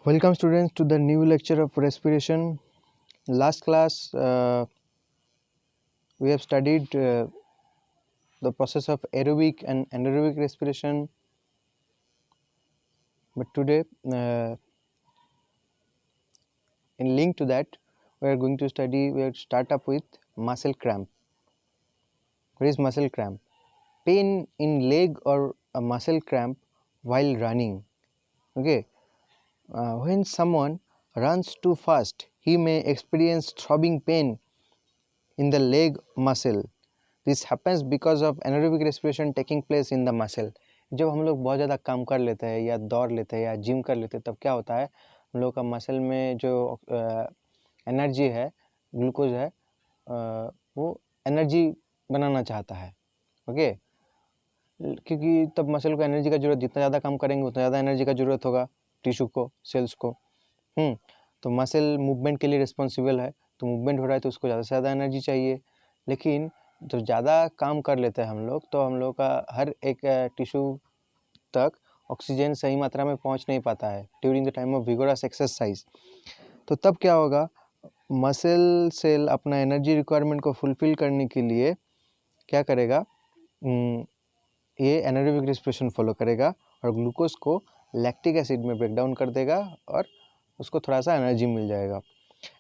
Welcome students to the new lecture of respiration. Last class we have studied the process of aerobic and anaerobic respiration, but today in link to that we are going to start up with muscle cramp. What is muscle cramp? Pain in leg or a muscle cramp while running. Okay, when someone runs too fast, he may experience throbbing pain in the leg muscle. This happens because of anaerobic respiration taking place in the muscle. जब हम लोग बहुत ज़्यादा काम कर लेते हैं या दौड़ लेते हैं या जिम कर लेते हैं तब क्या होता है, हम लोग का मसल में जो एनर्जी है, ग्लूकोज है, वो एनर्जी बनाना चाहता है. ओके, क्योंकि तब मसल को एनर्जी का जरूरत, जितना ज़्यादा काम करेंगे उतना ज़्यादा एनर्जी का जरूरत होगा टिश्यू को, सेल्स को. तो मसल मूवमेंट के लिए रिस्पॉन्सिबल है, तो मूवमेंट हो रहा है तो उसको ज़्यादा से ज़्यादा एनर्जी चाहिए. लेकिन तो ज़्यादा काम कर लेते हैं हम लोग, तो हम लोग का हर एक टिश्यू तक ऑक्सीजन सही मात्रा में पहुंच नहीं पाता है during the time of vigorous exercise. तो तब क्या होगा, मसल सेल अपना एनर्जी रिक्वायरमेंट को फुलफिल करने के लिए क्या करेगा, ये एनारोबिक रेस्पिरेशन फॉलो करेगा और ग्लूकोज को लैक्टिक एसिड में ब्रेक डाउन कर देगा और उसको थोड़ा सा एनर्जी मिल जाएगा.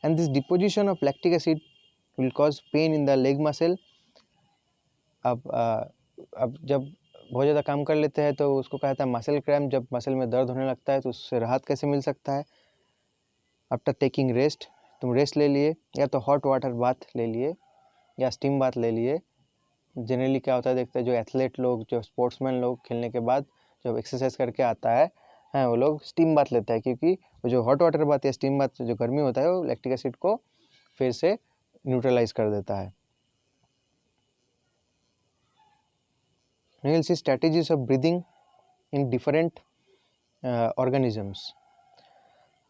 And this deposition of lactic acid will cause pain in the leg muscle. अब जब बहुत ज़्यादा काम कर लेते हैं तो उसको कहता है मसल क्रैम्प. जब मसल में दर्द होने लगता है तो उससे राहत कैसे मिल सकता है? आफ्टर टेकिंग रेस्ट, तुम रेस्ट ले लिए या तो हॉट वाटर बाथ ले लिए या स्टीम बाथ ले लिए. जनरली क्या होता है, देखते हैं जो एथलीट लोग, जो स्पोर्ट्समैन लोग खेलने के बाद जब एक्सरसाइज करके आता है वो लोग स्टीम बाथ लेता है, क्योंकि वो जो हॉट वाटर बाथ या स्टीम बाथ जो गर्मी होता है वो लैक्टिक एसिड को फिर से न्यूट्रलाइज कर देता है. You will see strategies of breathing in different organisms.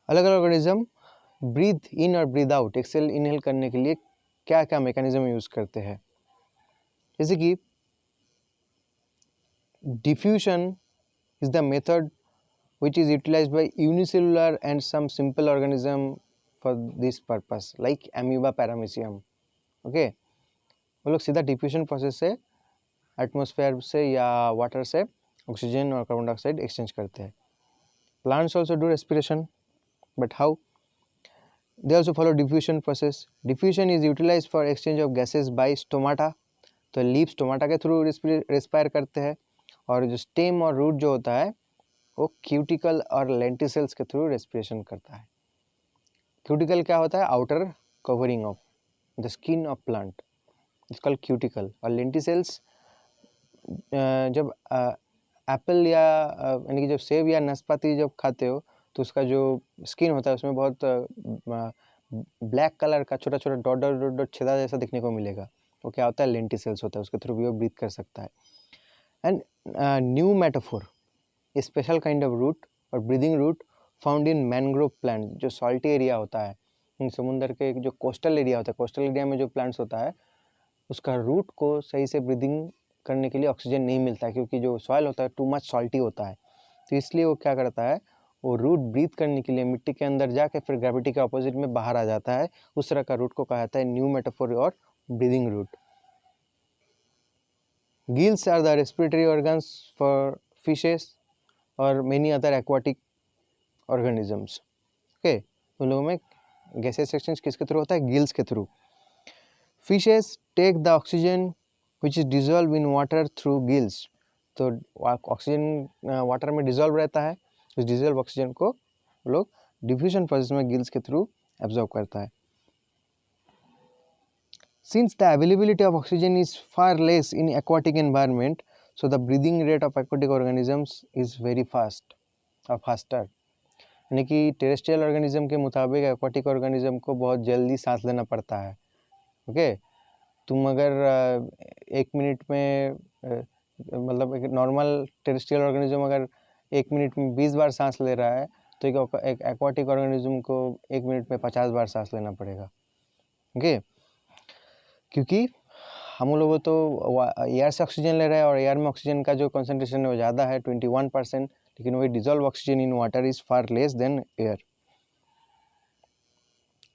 अलग अलग ऑर्गेनिज्म ब्रीथ इन और ब्रीथ आउट, एक्सेल इनहेल करने के लिए क्या क्या मैकेनिज्म यूज करते हैं. जैसे कि diffusion is the method which is utilized by unicellular and some simple organism for this purpose like amoeba paramecium. Okay, वो लोग सीधा डिफ्यूजन प्रोसेस से एटमॉस्फेयर से या वाटर से ऑक्सीजन और कार्बन डाइऑक्साइड एक्सचेंज करते हैं. Plants also do respiration, but how? They also follow diffusion process. Diffusion is utilise for exchange of gases by stomata. तो लीफ स्टोमाटा के थ्रू रेस्पायर करते हैं, और जो स्टेम और रूट जो होता है वो क्यूटिकल और लेंटिसेल्स के थ्रू रेस्पिरेशन करता है. क्यूटिकल क्या होता है? Outer covering of the skin of plant, it's called cuticle. और लेंटिसेल्स जब एप्पल या यानी कि जब सेब या नाशपाती जब खाते हो तो उसका जो स्किन होता है उसमें बहुत ब्लैक कलर का छोटा छोटा डॉट डॉट डॉट डॉट छेदा जैसा दिखने को मिलेगा. वो क्या होता है? लेंटिसेल्स होता है, उसके थ्रू भी वो ब्रीथ कर सकता है. And pneumatophore, special kind of root और breathing root found in mangrove plant. जो सॉल्टी एरिया होता है, समुंदर के जो कोस्टल एरिया होता है, कोस्टल एरिया में जो प्लांट्स होता है उसका रूट को सही से ब्रीदिंग करने के लिए ऑक्सीजन नहीं मिलता है, क्योंकि जो सॉइल होता है टू मच सॉल्टी होता है. तो इसलिए वो क्या करता है, वो रूट ब्रीथ करने के लिए मिट्टी के अंदर जाके फिर ग्रेविटी के अपोजिट में बाहर आ जाता है. उस तरह का रूट को कहा जाता है न्यू मेटाफोर और breathing root. Gills are the respiratory organs for fishes और many other aquatic organisms. Okay, उन लोगों में गैसेस एक्सचेंज किसके थ्रू होता है? गिल्स के through. Fishes take the oxygen which is dissolved in water through gills. तो ऑक्सीजन वाटर में डिजोल्व रहता है, उस डिजोल्व ऑक्सीजन को लोग डिफ्यूजन प्रोसेस में गिल्स के थ्रू एब्जॉर्ब करता है. Since the availability of oxygen is far less in aquatic environment, so the breathing rate of aquatic organisms is very fast or faster. यानी कि टेरेस्ट्रियल ऑर्गेनिज्म के मुताबिक एक्वाटिक ऑर्गेनिज्म को बहुत जल्दी सांस लेना पड़ता है. ओके, तुम अगर 1 मिनट में मतलब एक नॉर्मल टेरेस्ट्रियल ऑर्गेनिज्म अगर 1 मिनट में 20 बार सांस ले रहा है, तो एक एक्वाटिक ऑर्गेनिज्म को 1 मिनट में 50 बार सांस लेना पड़ेगा. ओके, क्योंकि हम लोग तो एयर से ऑक्सीजन ले रहे हैं और एयर में ऑक्सीजन का जो कंसंट्रेशन है वो ज़्यादा है 21%, लेकिन वही dissolve oxygen in water is far less than air.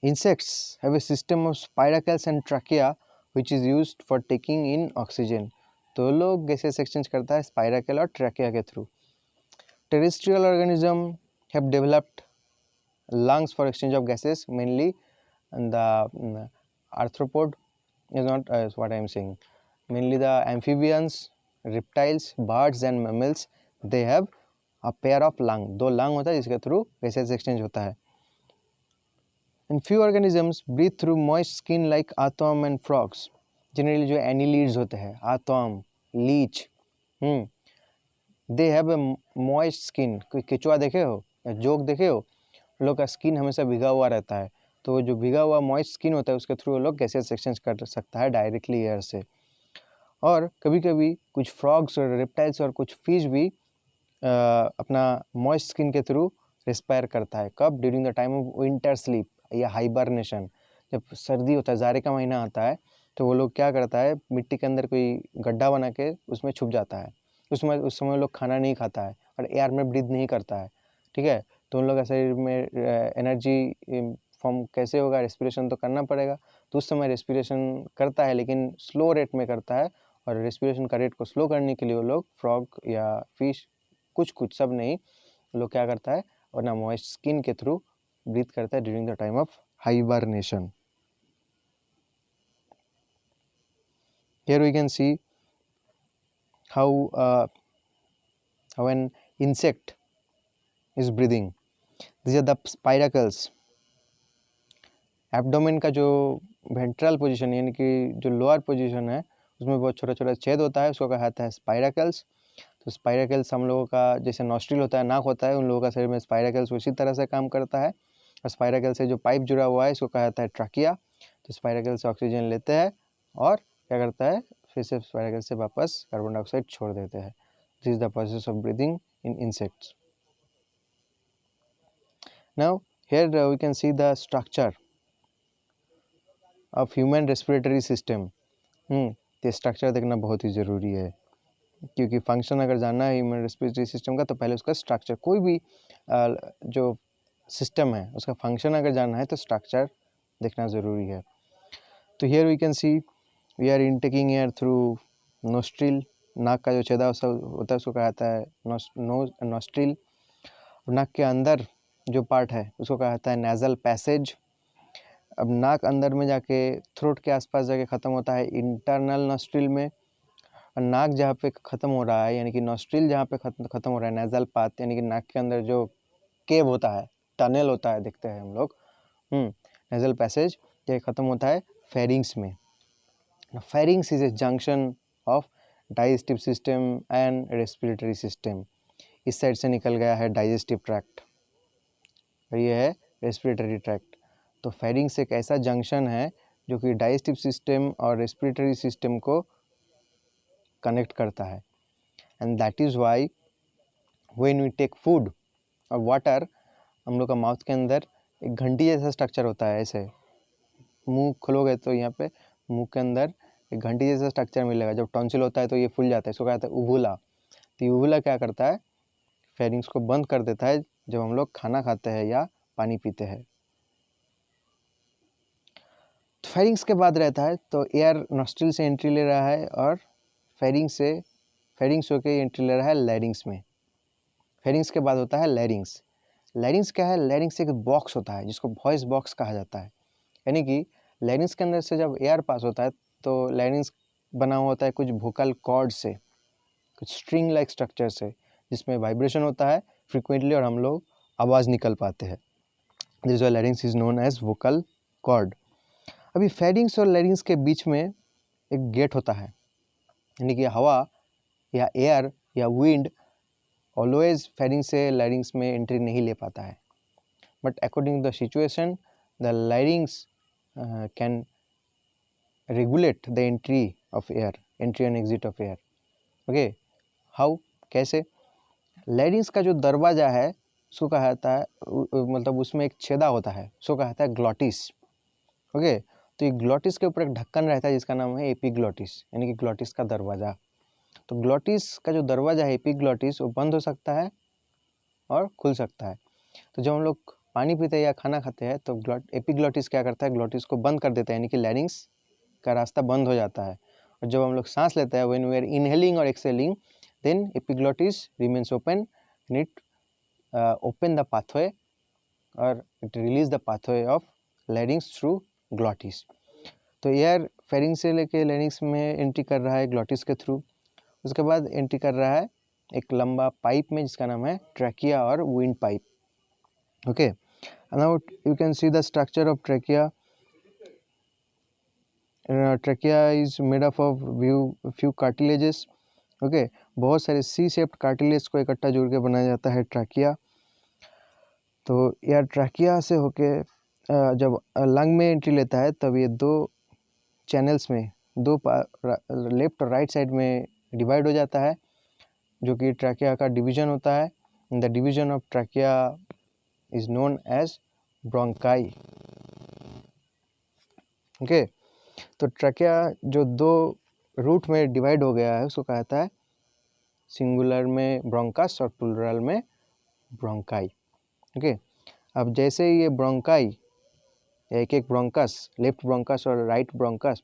Insects have a system of spiracles and trachea which is used for taking in oxygen. तो लोग गैसेस एक्सचेंज करता है स्पाइराकल और ट्रैकिया के through. Terrestrial organism have developed lungs for exchange of gases, mainly the arthropod is not what I am saying. Mainly the amphibians, reptiles, birds and mammals, they have a pair of lung. दो lung होता है जिसके through gases exchange होता है. And few organisms breathe through moist skin like earthworm and frogs. Generally जो annelids होते हैं, earthworm, leech, they have a moist skin. कोई केचुआ देखे हो या जोक देखे हो, लोग का स्किन हमेशा भिगा हुआ रहता है. तो जो भिगा हुआ मॉइस्ट स्किन होता है उसके थ्रू वो लोग गैसेस एक्सचेंज कर सकता है डायरेक्टली एयर से. और कभी कभी कुछ फ्रॉग्स और रेप्टाइल्स और कुछ फिश भी अपना मॉइस्ट स्किन के थ्रू रेस्पायर करता है. कब? During the time of winter sleep या हाइबरनेशन. जब सर्दी होता है, जाड़े का महीना आता है, तो वो लोग क्या करता है, मिट्टी के अंदर कोई गड्ढा बना के उसमें छुप जाता है. उस समय लोग खाना नहीं खाता है और एयर में ब्रीथ नहीं करता है. ठीक है, तो उन लोग का शरीर में एनर्जी फॉर्म कैसे होगा, रेस्पिरेशन तो करना पड़ेगा. तो उस समय रेस्पिरेशन करता है लेकिन स्लो रेट में करता है. और रेस्पिरेशन का रेट को स्लो करने के लिए वो लोग फ्रॉग या फिश, कुछ सब नहीं, लोग क्या करता है अपना मॉइस्ट स्किन के थ्रू ब्रीथ करता है during the time of hibernation. Here we can see how an insect is breathing. These are the spiracles. Abdomen का जो वेंट्रल पोजीशन यानी कि जो लोअर पोजीशन है उसमें बहुत छोटा छोटा छेद होता है, उसको कहा जाता है स्पाइराकल्स. तो स्पाइराकल्स हम लोगों का जैसे नॉस्ट्रिल होता है, नाक होता है, उन लोगों का शरीर में स्पाइराकल्स उसी तरह से काम करता है. और स्पाइराकल से जो पाइप जुड़ा हुआ है इसको कहा जाता है ट्रैकिया. तो स्पाइराकल से ऑक्सीजन लेते हैं और क्या करता है, फिर से स्पाइराकल से वापस कार्बन डाइऑक्साइड छोड़ देते हैं. This is the process of breathing in insects. Now here we can see the structure of human respiratory system. ये स्ट्रक्चर देखना बहुत ही ज़रूरी है, क्योंकि फंक्शन अगर जानना है ह्यूमन रेस्पिरेटरी सिस्टम का तो पहले उसका स्ट्रक्चर, कोई भी जो सिस्टम है उसका फंक्शन अगर जानना है तो स्ट्रक्चर देखना ज़रूरी है. तो here we can see we are intaking air through nostril. नाक का जो छेदा होता है उसको कहा जाता है नोस्ट्रिल. नाक के अंदर जो पार्ट है उसको कहा जाता है नेजल पैसेज. अब नाक अंदर में जाके थ्रोट के आसपास जाके ख़त्म होता है इंटरनल नोस्ट्रिल में. और नाक जहाँ पे ख़त्म हो रहा है यानी कि नोस्ट्रिल जहाँ पे ख़त्म हो रहा है, नेजल पाथ यानी कि नाक के अंदर जो केव होता है, टनल होता है, देखते हैं हम लोग, नेजल पैसेज, ये ख़त्म होता है फेरिंग्स में. Pharynx is a junction of digestive system and respiratory system. इस साइड से निकल गया है डाइजेस्टिव ट्रैक्ट और ये है रेस्पिरेटरी ट्रैक्ट. तो फेरिंग्स एक ऐसा जंक्शन है जो कि डाइजेस्टिव सिस्टम और रेस्पिरेटरी सिस्टम को कनेक्ट करता है. And that is why when we take food और वाटर, हम लोग का माउथ के अंदर एक घंटी जैसा स्ट्रक्चर होता है. ऐसे मुंह खोलोगे तो यहाँ पे मुंह के अंदर एक घंटी जैसा स्ट्रक्चर मिलेगा. जब टॉन्सिल होता है तो ये फूल जाता है, इसको कहते हैं उवुला. तो उवुला क्या करता है, फेरिंग्स को बंद कर देता है जब हम लोग खाना खाते हैं या पानी पीते हैं. फेरिंग्स के बाद रहता है तो एयर नॉस्ट्रिल से एंट्री ले रहा है और फेरिंग्स होकर एंट्री ले रहा है लैरिंग्स में. फेरिंग्स के बाद होता है लैरिंग्स. लैरिंग्स क्या है, लैरिंग्स एक बॉक्स होता है जिसको वॉइस बॉक्स कहा जाता है. यानी कि लैरिंग्स के अंदर से जब एयर पास होता है तो लैरिंग्स बना हुआ होता है कुछ वोकल कॉर्ड से, कुछ स्ट्रिंग लाइक स्ट्रक्चर से, जिसमें वाइब्रेशन होता है फ्रिक्वेंटली और हम लोग आवाज़ निकल पाते हैं. This larynx is known as vocal cord. अभी फेरिंग्स और लैरिंग्स के बीच में एक गेट होता है, यानी कि हवा या एयर या विंड ऑलवेज फेरिंग्स से लैरिंग्स में एंट्री नहीं ले पाता है. But according to the situation the larynx can regulate the entry of air, entry and exit of air. Okay, how, कैसे? लैरिंग्स का जो दरवाज़ा है उसको कहा जाता है, मतलब उसमें एक छेदा होता है, उसको कहा जाता है ग्लॉटिस. ओके, तो ये ग्लॉटिस के ऊपर एक ढक्कन रहता है जिसका नाम है एपिग्लॉटिस, यानी कि ग्लॉटिस का दरवाज़ा. तो ग्लॉटिस का जो दरवाज़ा है एपिग्लॉटिस वो बंद हो सकता है और खुल सकता है। तो जब हम लोग पानी पीते हैं या खाना खाते हैं तो एपिग्लॉटिस क्या करता है, ग्लॉटिस को बंद कर देता है, यानी कि लैरिंक्स का रास्ता बंद हो जाता है। और जब हम लोग सांस लेते हैं, व्हेन वी आर इनहेलिंग और exhaling, then epiglottis remains open and it open the pathway और it release the pathway of larynx through glottis. तो एयर फेरिंग्स से लेके लैरिंक्स में एंट्री कर रहा है ग्लॉटिस के थ्रू। उसके बाद एंट्री कर रहा है एक लंबा पाइप में जिसका नाम है ट्रैकिया और wind pipe. Okay, now you can see the structure of trachea. Trachea is made up of few cartilages. Okay, बहुत सारे सी शेप्ड कार्टिलेज को इकट्ठा जोड़ के बनाया जाता है ट्रैकिया। तो यह ट्रैकिया से होके जब लंग में एंट्री लेता है तब ये दो चैनल्स में दो लेफ्ट और राइट साइड में डिवाइड हो जाता है, जो कि ट्रैकिया का डिवीजन होता है। The division of trachea is known as bronchi. Okay, तो ट्रैकिया जो दो रूट में डिवाइड हो गया है उसको कहा जाता है सिंगुलर में ब्रोंकस और प्लूरल में ब्रोंकाई। ओके, अब जैसे ही ये ब्रोंकाई, एक एक ब्रोंकस, लेफ्ट ब्रोंकस और राइट ब्रोंकस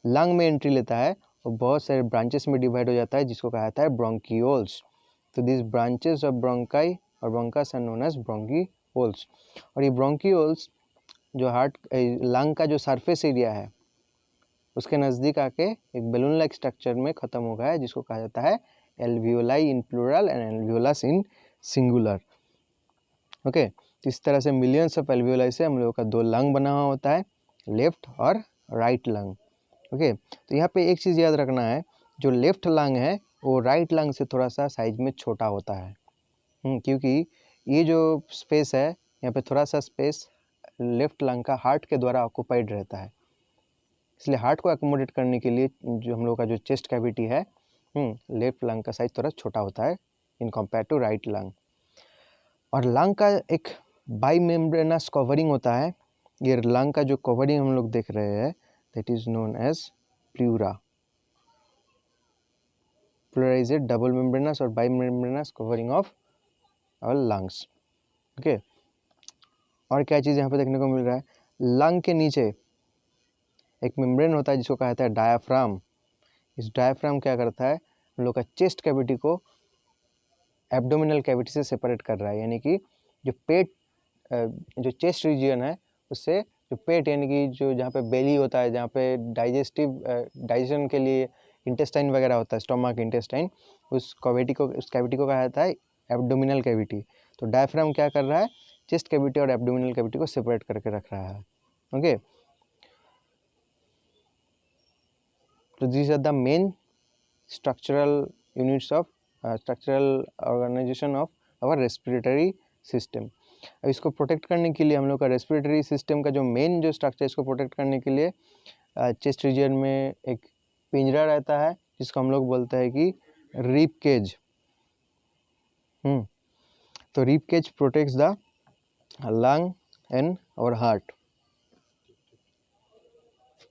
लंग में एंट्री लेता है और बहुत सारे ब्रांचेस में डिवाइड हो जाता है जिसको कहा जाता है ब्रोंकियोल्स। तो दिस ब्रांचेस ऑफ ब्रोंकाई और bronchus are known as bronchioles. और ये ब्रोंकियोल्स जो हार्ट लंग का जो सरफेस एरिया है उसके नज़दीक आके एक बैलून लाइक स्ट्रक्चर में ख़त्म हो गया है जिसको कहा जाता है alveoli in plural and alveolus in singular. Okay, तो इस तरह से मिलियंस ऑफ एल्वियोलाई से हम लोगों का दो लंग बना हुआ होता है, लेफ्ट और राइट लंग। ओके, तो यहाँ पे एक चीज़ याद रखना है, जो लेफ्ट लंग है वो राइट लंग से थोड़ा सा साइज में छोटा होता है, क्योंकि ये जो स्पेस है यहाँ पे थोड़ा सा स्पेस लेफ्ट लंग का हार्ट के द्वारा ऑक्यूपाइड रहता है। इसलिए हार्ट को अकोमोडेट करने के लिए जो हम लोग का जो चेस्ट कैविटी है, लेफ्ट लंग का साइज थोड़ा छोटा होता है in compare to right lung. और लंग का एक बाई मेम्ब्रेनस कवरिंग होता है। ये लंग का जो कवरिंग हम लोग देख रहे हैं that is known as pleura. Pleura is a double membranous और bimembranous covering of our lungs. Okay, और क्या चीज़ यहाँ पे देखने को मिल रहा है, लंग के नीचे एक मेम्ब्रेन होता है जिसको कहा जाता है डायाफ्राम। इस डायाफ्राम क्या करता है, हम लोग का चेस्ट कैविटी को एब्डोमिनल कैविटी से सेपरेट कर रहा है, यानी कि जो पेट जो चेस्ट रीजियन है उससे जो पेट यानी कि जो जहाँ पे बेली होता है, जहाँ पे डाइजेशन के लिए इंटेस्टाइन वगैरह होता है, स्टोमक इंटेस्टाइन, उस कैविटी को कहा जाता है एब्डोमिनल कैविटी। तो डायफ्राम क्या कर रहा है, चेस्ट कैविटी और एब्डोमिनल कैविटी को सेपरेट करके रख रहा है। ओके, तो this are the main structural units of structural organisation of our respiratory system. अब इसको प्रोटेक्ट करने के लिए हम लोग का रेस्पिरेटरी सिस्टम का जो मेन जो स्ट्रक्चर है इसको प्रोटेक्ट करने के लिए चेस्ट रीजन में एक पिंजरा रहता है जिसको हम लोग बोलते हैं कि रिब केज। तो rib cage protects the lung and our heart.